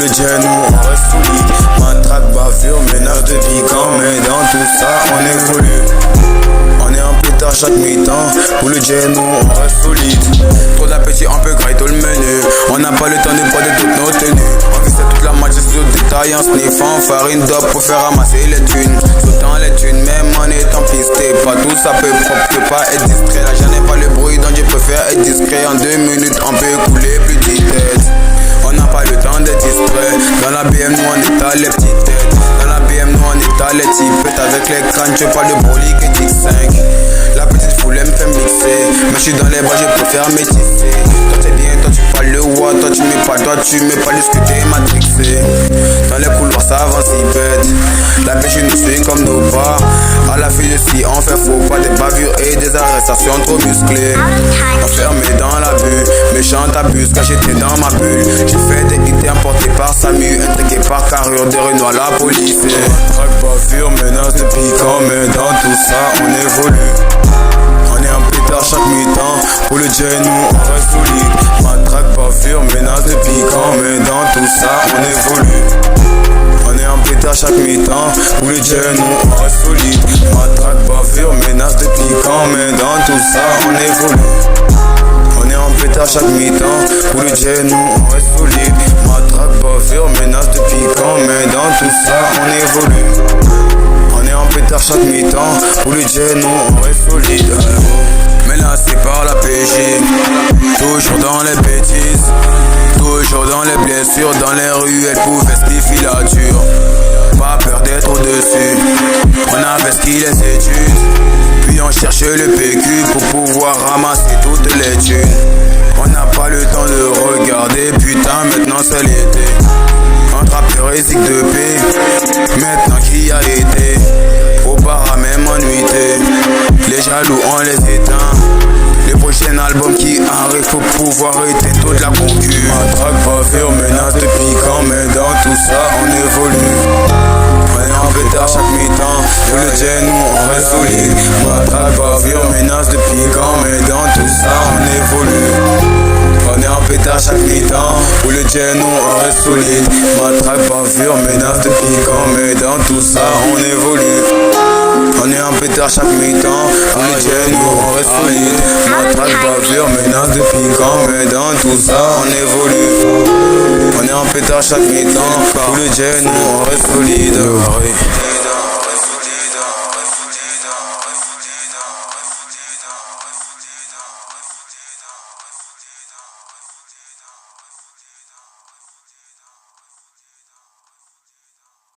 le jet, nous on reste solide. Matraque, bavure, ménage de piquant, mais dans tout ça on évolue. On est en pétard chaque mi-temps. Pour le jet, nous on reste solide. Trop d'appétit, on peut grailler tout le menu. On n'a pas le temps de prendre toutes nos tenues. On vise toute la match sur détail en sniffant. Farine d'op pour faire ramasser les thunes. Sautant les thunes, même en étant pisté. Pas tout ça peut propre, peut pas être distrait. Là j'en ai pas le bruit, donc je préfère être discret. En 2 minutes, on peut couler plus de têtes. On n'a pas le temps d'être distrait. Dans la BM, nous on étale les petites têtes. Dans la BM, nous on étale les types. Avec les crânes, je parle de Broly et X5. La petite foule elle me fait mixer. Mais je suis dans les bras, je préfère métisser. Toi t'es bien, toi tu parles le what. Toi tu mets pas discuter, matrixé. Dans les couloirs ça avance si bête. La pêche nous suit comme nos pas. À la fille de si on fait faux pas. Des bavures et des arrestations trop musclées. Enfermé dans la bulle. Méchante abuse, caché dans ma bulle. J'ai fait des hits importés par Samu. Intégré par carrure de Renault à la police. Traque, bavure, menace de piquant. Mais dans tout ça on évolue. On est en pétard chaque mi-temps. Pour le jet, nous on reste solide. Matraque, bavure, menace de piquant. Mais dans tout ça on évolue. On est en pétard chaque mi-temps. Pour le jet, nous on reste solide. Matraque, bavure, menace de piquant. Mais dans tout ça on évolue. On est en pétard chaque mi-temps. Pour le jet, nous on reste solide. Matraque, bavure, menace de piquant. Mais dans tout ça on évolue. On est en pétard chaque mi-temps. Pour le jet, nous on reste solide. Menacé par la PJ. Toujours dans les bêtises. Toujours dans les blessures. Dans les rues, elle pouvait skiffy la dure. Pas peur d'être au-dessus. On investit les études. Puis on cherche le PQ pour pouvoir ramasser toutes les thunes. On n'a pas le temps de regarder. Putain, maintenant c'est l'été. Entre apérésique de paix. Maintenant qui a été au bar à même en nuitée. Les jaloux on les éteint. Les prochains albums qui arrivent faut pouvoir éteindre toute la concu. Matraque, bavure, menace de piquant. Mais dans tout ça on évolue. On est en pétard chaque mi-temps. Pour le jet, nous on reste solide. Matraque, bavure, menace de piquant. Mais dans tout ça on évolue. On est en pétard chaque mi-temps. Pour le jet, nous on reste solide. Matraque, bavure, menace de piquant. Mais dans tout ça on évolue. On est en pétard chaque mi-temps. Pour le jet, nous on reste solide. Matraque, bavure, menace de piquant. Mais dans tout ça on évolue. On est en pétard chaque mi-temps. Pour le jet, nous on reste solide.